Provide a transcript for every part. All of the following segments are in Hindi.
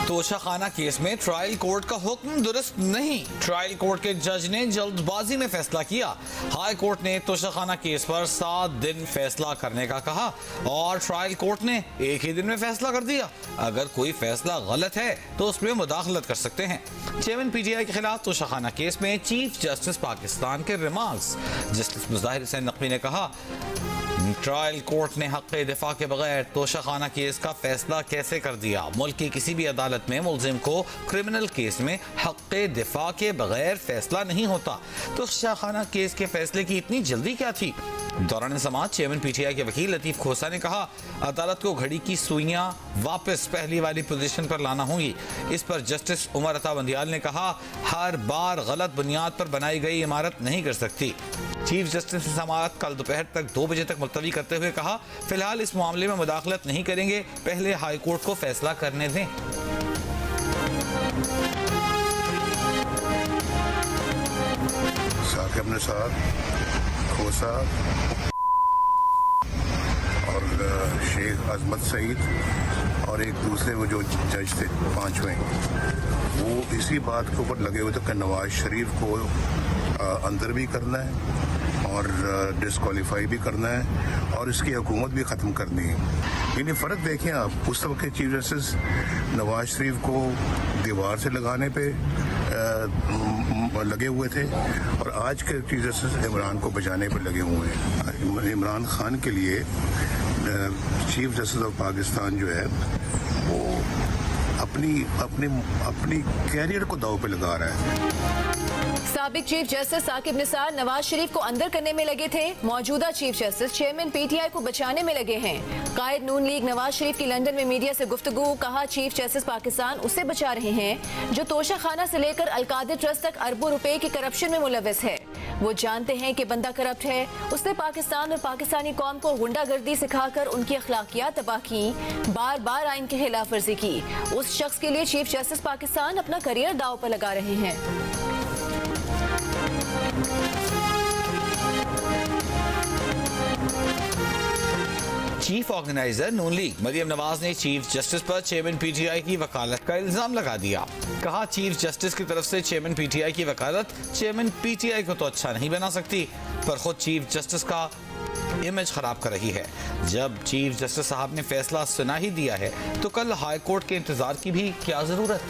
तोशाखाना केस में ट्रायल कोर्ट का हुक्म दुरुस्त नहीं। ट्रायल कोर्ट के जज ने जल्दबाजी में फैसला किया। हाई कोर्ट ने तोशाखाना केस पर 7 दिन फैसला करने का कहा और ट्रायल कोर्ट ने एक ही दिन में फैसला कर दिया। अगर कोई फैसला गलत है तो उसमें मुदाखलत कर सकते हैं। चेयरमैन पीटीआई के खिलाफ तोशाखाना केस में चीफ जस्टिस पाकिस्तान के रिमार्क्स। जस्टिस मुज़ाहिर हुसैन नकवी ने कहा, ट्रायल कोर्ट ने हक़ दिफा के बगैर तोशाखाना केस का फैसला कैसे कर दिया। मुल्क की किसी भी अदालत में मुलजिम को क्रिमिनल केस में हक़ दिफा के बगैर फैसला नहीं होता। तोशाखाना केस के फैसले की इतनी जल्दी क्या थी। दौरान समाअत चेयरमैन पीटीआई के वकील लतीफ़ खोसा ने कहा, अदालत को घड़ी की सुइयां वापस पहली वाली पोजीशन पर लाना होंगी। इस पर जस्टिस उमर अता बंदियाल ने कहा, हर बार गलत बुनियाद पर बनाई गई इमारत नहीं कर सकती। चीफ जस्टिस ने समाअत कल दोपहर तक 2 बजे तक मुलतवी करते हुए कहा, फिलहाल इस मामले में मुदाखलत नहीं करेंगे, पहले हाई कोर्ट को फैसला करने दें। साकिब निसार, खोसा और शेख अजमत सईद और एक दूसरे वो जो जज थे 5वें, वो इसी बात के ऊपर लगे हुए थे कि नवाज शरीफ को अंदर भी करना है और डिस्क्वालीफाई भी करना है और इसकी हुकूमत भी ख़त्म करनी है। यानी फ़र्क देखें आप, उस वक्त के चीफ जस्टिस नवाज शरीफ को दीवार से लगाने पे लगे हुए थे और आज के चीफ जस्टिस इमरान को बचाने पर लगे हुए हैं। इमरान खान के लिए चीफ जस्टिस ऑफ पाकिस्तान जो है वो अपनी कैरियर को दाव पे लगा रहा है। साबिक चीफ जस्टिस साकिब निसार नवाज शरीफ को अंदर करने में लगे थे। मौजूदा चीफ जस्टिस चेयरमैन पीटीआई को बचाने में लगे हैं। कायद नून लीग नवाज शरीफ की लंदन में मीडिया से गुफ्तगू। कहा, चीफ जस्टिस पाकिस्तान उसे बचा रहे हैं जो तोशाखाना से लेकर अलकादिर ट्रस्ट तक अरबों रुपए की करप्शन में मुलविस है। वो जानते हैं कि बंदा करप्ट है। उसने पाकिस्तान और पाकिस्तानी कौम को गुंडागर्दी सिखाकर उनकी अखलाकियात तबाह की, बार बार आइन की खिलाफ वर्जी की। उस शख्स के लिए चीफ जस्टिस पाकिस्तान अपना करियर दाव पर लगा रहे हैं। चीफ ऑर्गेनाइजर नून लीग मरियम नवाज ने चीफ जस्टिस पर चेयरमैन पीटीआई की वकालत का इल्जाम लगा दिया। कहा, चीफ जस्टिस की तरफ से चेयरमैन पीटीआई की वकालत चेयरमैन पीटीआई को तो अच्छा नहीं बना सकती, पर खुद चीफ जस्टिस का इमेज खराब कर रही है। जब चीफ जस्टिस साहब ने फैसला सुना ही दिया है तो कल हाई कोर्ट के इंतजार की भी क्या जरूरत।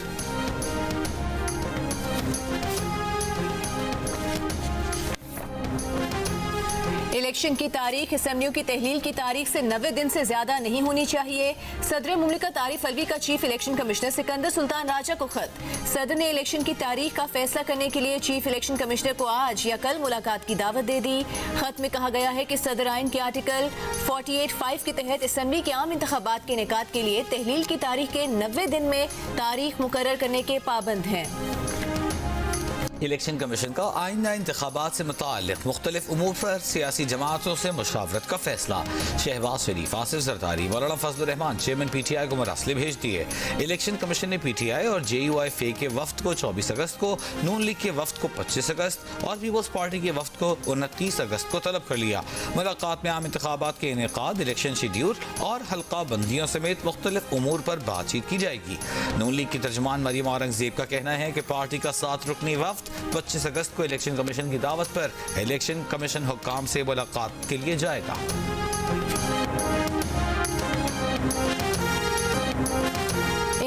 इलेक्शन की तारीख असेंबलियों की तहलील की तारीख से 90 दिन से ज्यादा नहीं होनी चाहिए। सदर मुमलिकत आरिफ अलवी का chief election commissioner Sikandar Sultan Raja को खत। सदर ने इलेक्शन की तारीख का फैसला करने के लिए चीफ इलेक्शन कमिश्नर को आज या कल मुलाकात की दावत दे दी। खत में कहा गया है कि सदर आइन के आर्टिकल 48(5) के तहत असेंबली के आम इंतखाबात के इनेकाद के लिए तहलील की तारीख के 90 दिन में तारीख मुकर्रर करने के पाबंद हैं। इलेक्शन कमीशन का आइंदा इंतखाबात से मुताल्लिक़ मुख्तलिफ उमूर पर सियासी जमातों से मुशावरत का फैसला। शहबाज शरीफ, आसिफ जरदारी, मौलाना फजलुर रहमान चेयरमैन पीटीआई को मरासले भेज दिए। इलेक्शन कमीशन ने पीटीआई और JUIF के वफ्द को 24 अगस्त को, नून लीग के वफ्द को 25 अगस्त और पीपल्स पार्टी के वफ्द को 29 अगस्त को तलब कर लिया। मुलाकात में आम इंतखाबात के इनेकाद, इलेक्शन शेड्यूल और हल्का बंदियों समेत मुख्तलिफ उमूर पर बातचीत की जाएगी। नून लीग की तर्जुमान मरियम औरंगजेब का कहना है कि पार्टी का 7 रुकनी वफ्द 25 अगस्त को इलेक्शन कमीशन की दावत पर इलेक्शन कमीशन हुक्काम से मुलाकात के लिए जाएगा।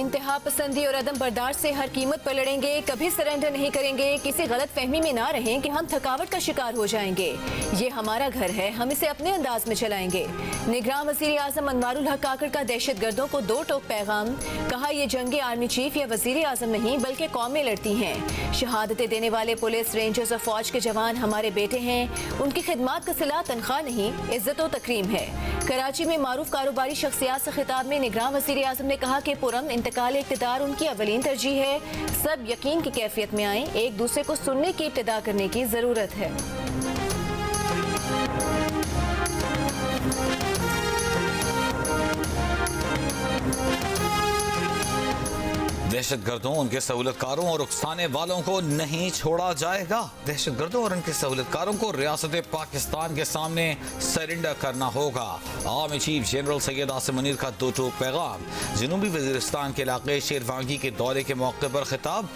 इंतहा पसंदी और अदम बर्दाश्त से हर कीमत पर लड़ेंगे, कभी सरेंडर नहीं करेंगे। किसी गलत फहमी में ना रहें कि हम थकावट का शिकार हो जाएंगे। ये हमारा घर है, हम इसे अपने अंदाज में चलाएंगे। निगरान वजीर आजम अनवारुल हक काकड़ का दहशतगर्दों को 2 टोक पैगाम। कहा, ये जंगे आर्मी चीफ या वजीर आजम नहीं बल्कि कौमें लड़ती हैं। शहादतें देने वाले पुलिस, रेंजर्स और फौज के जवान हमारे बेटे हैं। उनकी खिदमात का सिला तनख्वाह नहीं, इज्जत और तकरीम है। कराची में मारूफ कारोबारी शख्सियात से खिताब में निगरान वजीर आजम ने कहा कि पुरअमन इंतकाल इक़्तिदार उनकी अवलीन तरजीह है। सब यकीन की कैफियत में आए, एक दूसरे को सुनने की इब्तिदा करने की जरूरत है। दहशतगर्दों, उनके सहूलतकारों और उकसाने वालों को नहीं छोड़ा जाएगा। दहशतगर्दों और उनके सहूलतकारों को रियासत पाकिस्तान के सामने सरेंडर करना होगा। Army chief general Syed Asim Munir का दो टूक पैगाम। जनूबी वजीरिस्तान के इलाके शेरवांगी के दौरे के मौके पर खिताब।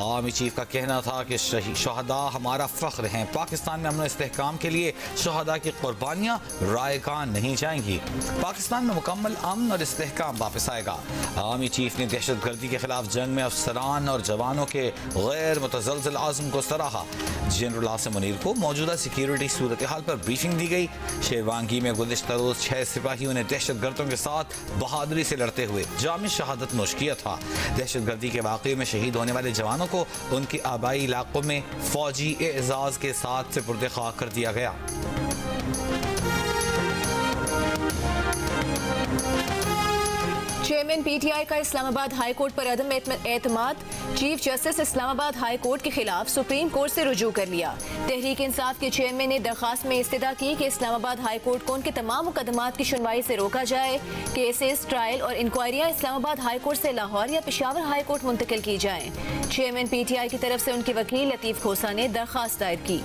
आर्मी चीफ का कहना था कि शहदा हमारा फख्र हैं। पाकिस्तान में अमन इस्तेहकाम के लिए शहदा की कुर्बानियां रायगा नहीं जाएंगी। पाकिस्तान में मुकम्मल अमन और इस्तेहकाम वापस आएगा। आर्मी चीफ ने दहशतगर्दी के खिलाफ जंग में अफसरान और जवानों के गैर मुतज़लज़ल आज़म को सराहा। जनरल आसिम मुनीर को मौजूदा सिक्योरिटी सूरत हाल पर ब्रीफिंग दी गई। शेरवांगी में गुज़िश्ता रोज 6 सिपाहियों ने दहशतगर्दों के साथ बहादुरी से लड़ते हुए जाम शहादत नोश किया था। दहशतगर्दी के वाक़े में शहीद होने वाले जवानों को उनके आबाई इलाकों में फौजी एजाज के साथ सुपुर्द खाक कर दिया गया। चेयरमैन पीटीआई का इस्लामाबाद हाई कोर्ट पर अदम एतमाद। Chief justice Islamabad high court के खिलाफ सुप्रीम कोर्ट से रुजू कर लिया। तहरीक इंसाफ के चेयरमैन ने दरखास्त में इस्तदा की कि इस्लामाबाद हाई कोर्ट को उनके तमाम मुकदमात की सुनवाई से रोका जाए। केसेस, ट्रायल और इंक्वायरियां इस्लामाबाद हाई कोर्ट से लाहौर या पेशावर हाई कोर्ट मुंतकिल की जाएं। चेयरमैन पीटीआई की तरफ से उनके वकील लतीफ खोसा ने दरखास्त दायर की।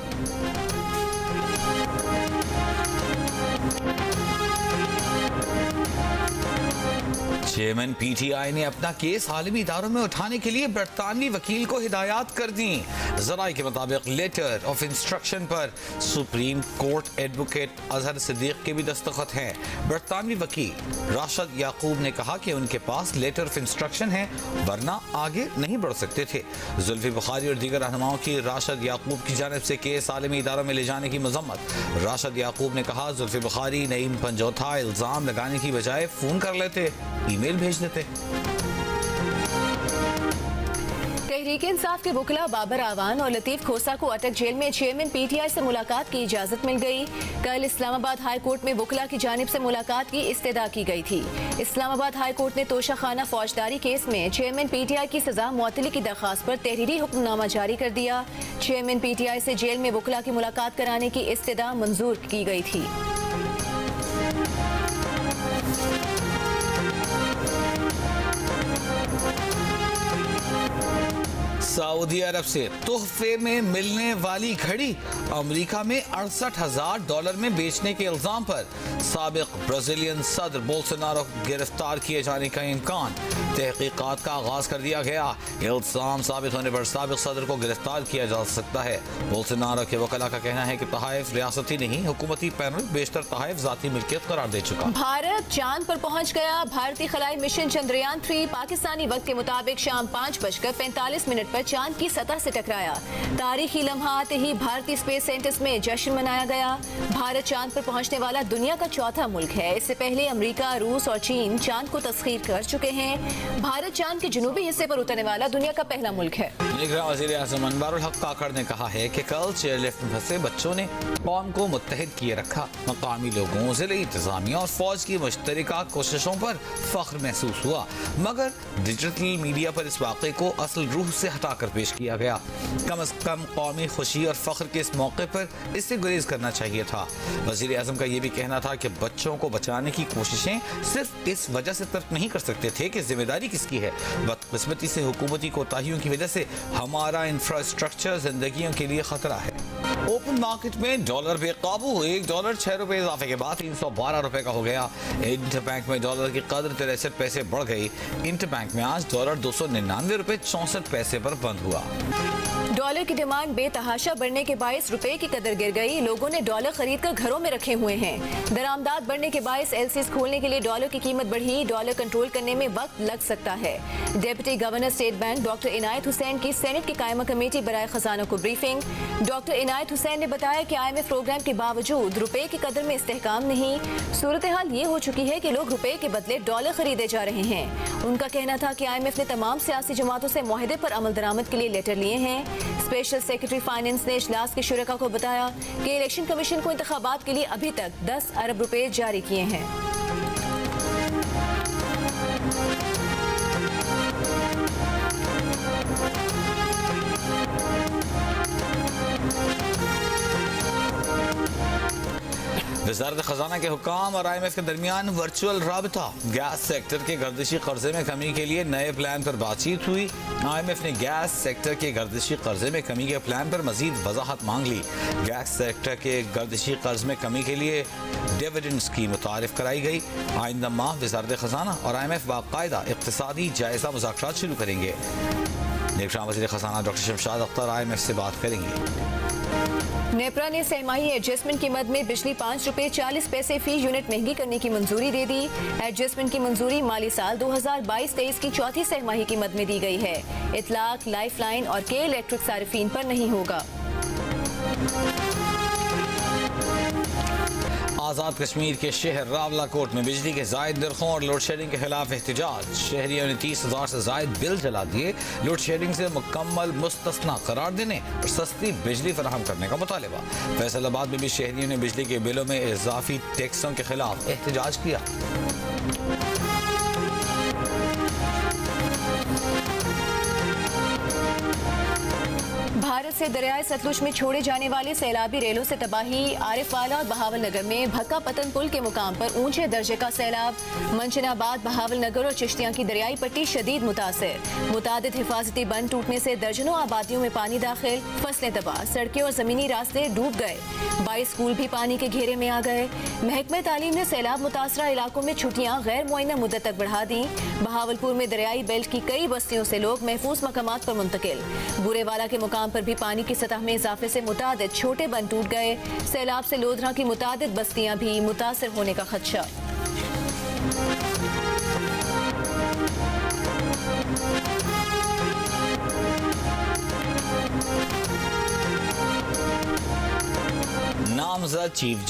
चेयरमैन पीटीआई ने अपना केस आलमी इदारों में उठाने के लिए बरतानवी वकील को हिदायत कर दी। जराये के मुताबिक लेटर ऑफ इंस्ट्रक्शन पर supreme court advocate Azhar Siddique के भी दस्तखत हैं। बरतानवी वकील राशिद याकूब ने कहा कि उनके पास लेटर ऑफ इंस्ट्रक्शन है, वरना आगे नहीं बढ़ सकते थे। जुल्फी बुखारी और दीगर रहनुमाओं की राशिद याकूब की जानिब से केस आलमी इदारों में ले जाने की मजम्मत। राशिद याकूब ने कहा, जुल्फी बुखारी नईम पंजौथा इल्जाम लगाने की बजाय फोन कर लेते, ईमेल भेज देते। तहरीक इंसाफ के वकला बाबर आवान और लतीफ खोसा को अटक जेल में चेयरमैन पीटीआई से मुलाकात की इजाजत मिल गई। कल इस्लामाबाद हाई कोर्ट में वकला की जानिब से मुलाकात की इस्तदा की गई थी। इस्लामाबाद हाई कोर्ट ने तोशाखाना फौजदारी केस में चेयरमैन पीटीआई की सजा मुअत्तली की दरखास्त पर तहरीरी हुक्मनामा जारी कर दिया। चेयरमैन पीटीआई से जेल में वकला की मुलाकात कराने की इस्तदा मंजूर की गई थी। सऊदी अरब से तोहफे में मिलने वाली घड़ी अमेरिका में $68,000 में बेचने के इल्जाम पर साबिक ब्राजीलियन सदर बोल्सोनारो गिरफ्तार किए जाने का इम्कान। तहकीकात का आगाज कर दिया गया। इल्जाम साबित होने पर साबिक सदर को गिरफ्तार किया जा सकता है। बोल्सोनारो के वकला का कहना है कि तहाइफ रियासती नहीं, हुकूमती पैनल बेशतर तहाइफ जाती मिल्कियत करार दे चुका। भारत चांद पर पहुंच गया। भारतीय खलाई मिशन चंद्रयान 3 पाकिस्तानी वक्त के मुताबिक शाम 5:45 पर चांद की सतह से टकराया। तारीखी लम्हा आते ही भारतीय स्पेस सेंटर्स में जश्न मनाया गया। भारत चांद पर पहुंचने वाला दुनिया का चौथा मुल्क है। इससे पहले अमेरिका, रूस और चीन चांद को तस्खीर कर चुके हैं। भारत चांद के जनूबी हिस्से पर उतरने वाला दुनिया का पहला मुल्क है। वज़ीर आज़म अनवरुल हक काकड़ ने कहा है कि कल चेयरलिफ्ट में फंसे बच्चों ने कौम को मुत्तहिद किए रखा। मकामी लोगों, ज़िले इंतजामिया और फौज की मुश्तरका कोशिशों पर फख्र महसूस हुआ, मगर डिजिटल मीडिया पर इस वाक़े को असल रूह से हटाकर पेश किया गया। कम अज कम कौमी खुशी और फख्र के इस मौके पर इससे गुरेज करना चाहिए था। वज़ीर आज़म का यह भी कहना था कि बच्चों को बचाने की कोशिशें सिर्फ इस वजह से तर्क नहीं कर सकते थे कि जिम्मेदारी किसकी है। बदकिस्मती से हुकूमती कोताहियों की वजह से हमारा इंफ्रास्ट्रक्चर जिंदगियों के लिए खतरा है। ओपन मार्केट में डॉलर बेकाबू, $1 6 रुपए इजाफे के बाद 312 रुपए का हो गया। इंटर बैंक में डॉलर की कदर 63 पैसे बढ़ गई। इंटर बैंक में आज डॉलर 299 रुपए 64 पैसे पर बंद हुआ। डॉलर की डिमांड बेतहाशा बढ़ने के बायस रुपए की कदर गिर गई। लोगों ने डॉलर खरीद कर घरों में रखे हुए हैं। दरामदात बढ़ने के बायस एलसीज खोलने के लिए डॉलर की कीमत बढ़ी। डॉलर कंट्रोल करने में वक्त लग सकता है। Deputy governor state bank doctor Inayat Hussain की सेनेट की कायमा कमेटी बराए खजाना को ब्रीफिंग। डॉक्टर इनायत हुसैन ने बताया कि IMF प्रोग्राम के बावजूद रुपए की कदर में इस्तेहकाम नहीं। सूरत हाल ये हो चुकी है कि लोग रुपए के बदले डॉलर खरीदे जा रहे हैं। उनका कहना था कि IMF ने तमाम सियासी जमातों से मुआहदे पर अमल दरामद के लिए लेटर लिए हैं। स्पेशल सेक्रेटरी फाइनेंस ने इजलास के शुरका को बताया कि इलेक्शन कमीशन को इंतखाबात के लिए अभी तक 10 अरब रुपए जारी किए हैं। वज़ारत ख़जाना के हुकाम और IMF के दरमियान वर्चुअल राबता। गैस सेक्टर के गर्दिशी कर्जे में कमी के लिए नए प्लान पर बातचीत हुई। IMF ने गैस सेक्टर के गर्दिशी कर्जे में कमी के प्लान पर मजीद वजाहत मांग ली। गैस सेक्टर के गर्दिशी कर्ज में कमी के लिए डिविडेंड स्कीम मुतारिफ कराई गई। आइंदा माह वज़ारत ख़जाना और IMF बाकायदा इक़्तिसादी जायज़ा मुज़ाकरात शुरू करेंगे। निगरान वज़ीर ख़जाना डॉक्टर शमशाद अख्तर IMF से बात करेंगे। नेपरा ने सहमाही एडजस्टमेंट की मद में बिजली 5 रुपए 40 पैसे फी यूनिट महंगी करने की मंजूरी दे दी। एडजस्टमेंट की मंजूरी माली साल 2022-23 की चौथी सहमाही की मद में दी गई है। इतलाक लाइफ लाइन और के इलेक्ट्रिक सारिफीन पर नहीं होगा। आज़ाद कश्मीर के शहर रावलाकोट में बिजली के जायद नरखों और लोड शेडिंग के खिलाफ एहतजाज। शहरियों ने 30,000 से जायद बिल जला दिए। लोड शेडिंग से मुकम्मल मुस्तस्ना करार देने और सस्ती बिजली फराहम करने का मुतालबा। फैसलाबाद में भी शहरियों ने बिजली के बिलों में इजाफी टैक्सों के खिलाफ एहतजाज किया। भारत से दरियाए सतलुज में छोड़े जाने वाले सैलाबी रेलों से तबाही। आरिफवाला और बहावल नगर में भक्का पतन पुल के मुकाम पर ऊंचे दर्जे का सैलाब। मंचनाबाद, बहावल नगर और चिश्तियां की दरियाई पट्टी शदीद मुतासिर। मुतादिद हिफाजती बंद टूटने से दर्जनों आबादियों में पानी दाखिल। फसलें तबाह, सड़कें और जमीनी रास्ते डूब गए। 22 स्कूल भी पानी के घेरे में आ गए। महकमे तालीम ने सैलाब मुतासरा इलाकों में छुट्टियां गैर मुअय्यना मुद्दत तक बढ़ा दी। बहावलपुर में दरियाई बेल्ट की कई बस्तियों से लोग महफूज मकामात पर मुंतकिल। बुरेवाला के मुकाम पर भी पानी की सतह में इजाफे से मुतादिद छोटे बंद टूट गए। सैलाब से लोधरा की मुतादिद बस्तियां भी मुतासिर होने का खदशा। नामजद चीफ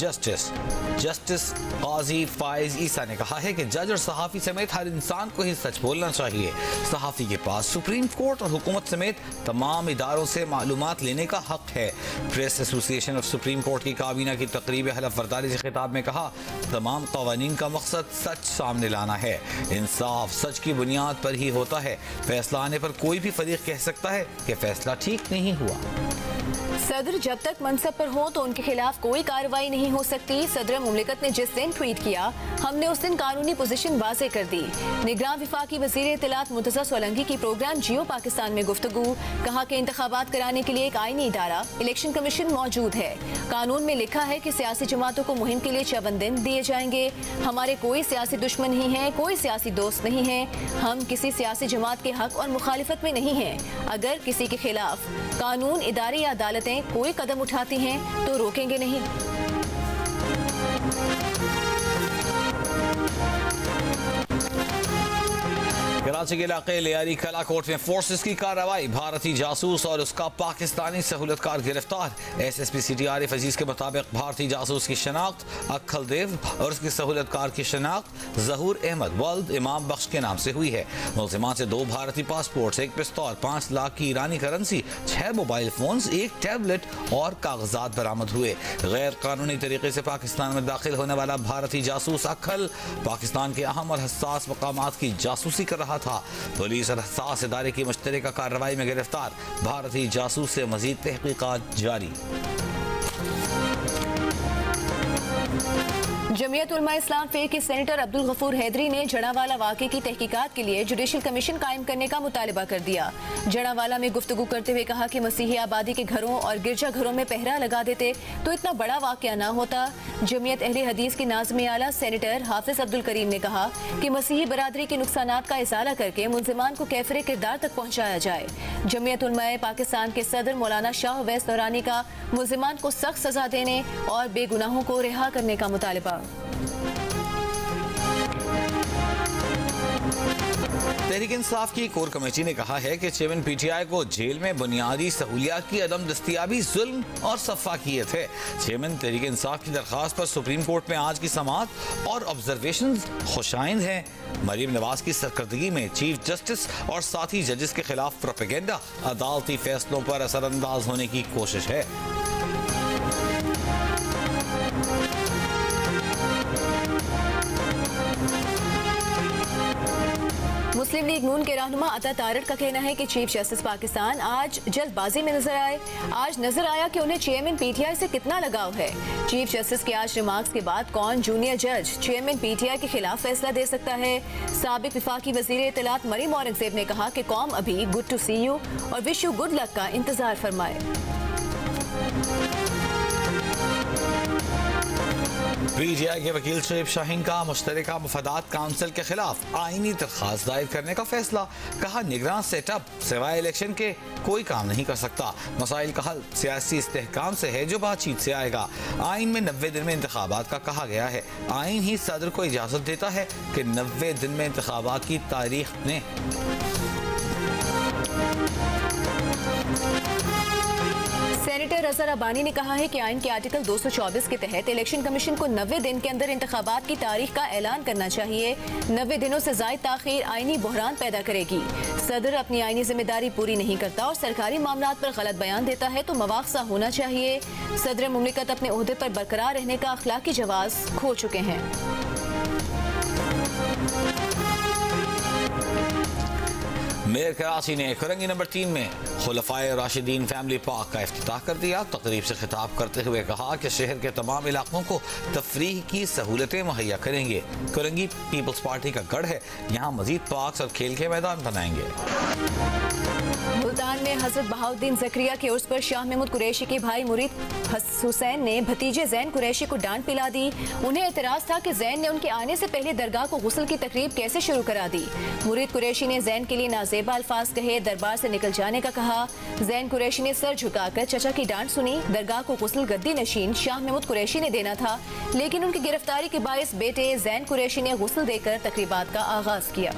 जस्टिस काजी फाइज ईसा ने कहा है कि जज और सहाफ़ी समेत हर इंसान को ही सच बोलना चाहिए। सहाफ़ी के पास सुप्रीम कोर्ट और हुकूमत समेत तमाम इदारों से मालूमात लेने का हक है। Press association of supreme court की काबीना की तकरीब हलफ बर्दारी से खिताब में कहा, तमाम कवानीन का मकसद सच सामने लाना है। इंसाफ सच की बुनियाद पर ही होता है। फैसला आने पर कोई भी फरीक कह सकता है कि फैसला ठीक नहीं हुआ। सदर जब तक मनसब पर हो तो उनके खिलाफ कोई कार्रवाई नहीं हो सकती। सदर मुमलिकत ने जिस दिन ट्वीट किया, हमने उस दिन कानूनी पोजीशन वाज़े कर दी। निगरान विफाकी वज़ीर इत्तलात मुर्तज़ा सोलंकी की प्रोग्राम जियो पाकिस्तान में गुफ्तगू। कहा कि इंतखाबात कराने के लिए एक आईनी इदारा इलेक्शन कमीशन मौजूद है। कानून में लिखा है कि सियासी जमातों को मुहिम के लिए 54 दिन दिए जाएंगे। हमारे कोई सियासी दुश्मन नहीं है, कोई सियासी दोस्त नहीं है। हम किसी सियासी जमात के हक और मुखालिफत में नहीं हैं। अगर किसी के खिलाफ कानून, इदारे या अदालतें कोई कदम उठाती हैं तो रोकेंगे नहीं। कराची के इलाके लियारी कला कोर्ट में फोर्सेस की कार्रवाई। भारतीय जासूस और उसका पाकिस्तानी सहूलतकार गिरफ्तार। SSP सिटी आरिफ अजीज के मुताबिक भारतीय जासूस की शनाख्त अक्खल देव और उसके सहूलतकार की शनाख्त जहूर अहमद वल्द इमाम बख्श के नाम से हुई है। मुल्जिमान से 2 भारतीय पासपोर्ट, 1 पिस्तौल, 5 लाख की ईरानी करेंसी, 6 मोबाइल फोन्स, 1 टैबलेट और कागजात बरामद हुए। गैर कानूनी तरीके से पाकिस्तान में दाखिल होने वाला भारतीय जासूस अक्खल पाकिस्तान के अहम और हसास मकामात की जासूसी कर रहा था। पुलिस और हसास इदारे की मुश्तरका कार्रवाई में गिरफ्तार भारतीय जासूस से मजीद तहकीकात जारी। जमीयत उलमा इस्लाम फे के सेनेटर अब्दुल गफूर हैदरी ने जड़ावाला वाक़े की तहकीकात के लिए जुडिशल कमीशन कायम करने का मुतालबा कर दिया। जड़ावाला में गुफ्तगू करते हुए कहा कि मसीही आबादी के घरों और गिरजा घरों में पहरा लगा देते तो इतना बड़ा वाक़या ना होता। जमीयत अहले हदीस के नाज़िम आला सेनेटर हाफिज अब्दुल करीम ने कहा कि मसीही बरादरी के नुकसानात का इजाला करके मुल्जिमान को कैफरे किरदार तक पहुँचाया जाए। जमीयत उलमा पाकिस्तान के सदर मौलाना शाह अवैस नूरानी का मुल्जिमान को सख्त सजा देने और बेगुनाहों को रिहा करने का मुतालबा। तहरीक इंसाफ की कोर कमेटी ने कहा है कि चेयरमैन PTI को जेल में बुनियादी सहूलियात की अदम दस्तियाबी जुल्म और सफाकियत है। चेयरमैन तहरीक इंसाफ की दरख्वास्त पर सुप्रीम कोर्ट में आज की समाअत और ऑब्जर्वेशन खुशाइंद हैं। मरीम नवाज की सरकर्दगी में चीफ जस्टिस और साथी जजेस के खिलाफ प्रोपेगेंडा, अदालती फैसलों पर असरअंदाज होने की कोशिश है। मुस्लिम लीग नून के रहनुमा अता तारड़ का कहना है कि चीफ जस्टिस पाकिस्तान आज जल्दबाजी में नजर आए। आज नजर आया कि उन्हें चेयरमैन पीटीआई से कितना लगाव है। चीफ जस्टिस के आज रिमार्क्स के बाद कौन जूनियर जज चेयरमैन पीटीआई के खिलाफ फैसला दे सकता है। साबिक विफाकी वजीर इत्तलात मरीम औरंगजेब ने कहा कि कौम अभी गुड टू सी यू और विश यू गुड लक का इंतजार फरमाए। पीटीआई के वकील शोएब शाहीन का मुश्तरका मुफादात काउंसिल के खिलाफ आईनी दरखास्त दायर करने का फैसला। कहा निगरान सेटअप सिवाय इलेक्शन के कोई काम नहीं कर सकता। मसाइल का हल सियासी इस्तेहकाम से है जो बातचीत से आएगा। आइन में 90 दिन में इंतखाबात का कहा गया है। आइन ही सदर को इजाजत देता है कि 90 दिन में इंतखाबात की तारीख ने सेनेटर अजहर अबानी ने कहा है कि आइन के आर्टिकल 224 के तहत इलेक्शन कमीशन को 90 दिन के अंदर इंतखाबात की तारीख का ऐलान करना चाहिए। 90 दिनों से ज़ायद ताखीर आइनी बहरान पैदा करेगी। सदर अपनी आइनी जिम्मेदारी पूरी नहीं करता और सरकारी मामलात पर गलत बयान देता है तो मवाख्जा होना चाहिए। सदर मुमलिकत अपने ओहदे पर बरकरार रहने का अखलाकी जवाज खो चुके हैं। मेयर कराची ने कुरंगी नंबर 3 में खुलफाए राशिदीन फैमिली पार्क का इफ्तिताह कर दिया। तकरीब से खिताब करते हुए कहा कि शहर के तमाम इलाकों को तफरीह की सहूलतें मुहैया करेंगे। कुरंगी पीपल्स पार्टी का गढ़ है, यहाँ मजीद पार्क और खेल के मैदान बनाएंगे। मुल्तान में हजरत बहाउद्दीन जकरिया के उर्स पर शाह महमूद कुरैशी के भाई मुरीद हुसैन ने भतीजे जैन कुरैशी को डांट पिला दी। उन्हें एतराज था कि जैन ने उनके आने से पहले दरगाह को गुस्ल की तकरीब कैसे शुरू करा दी। मुरीद कुरैशी ने जैन के लिए नाजेबा अल्फाज कहे, दरबार से निकल जाने का कहा। जैन कुरैशी ने सर झुकाकर चचा की डांट सुनी। दरगाह को गुस्ल गद्दी नशीन शाह महमूद कुरैशी ने देना था, लेकिन उनकी गिरफ्तारी के बायस बेटे जैन कुरैशी ने गुस्ल देकर तकरीबात का आगाज किया।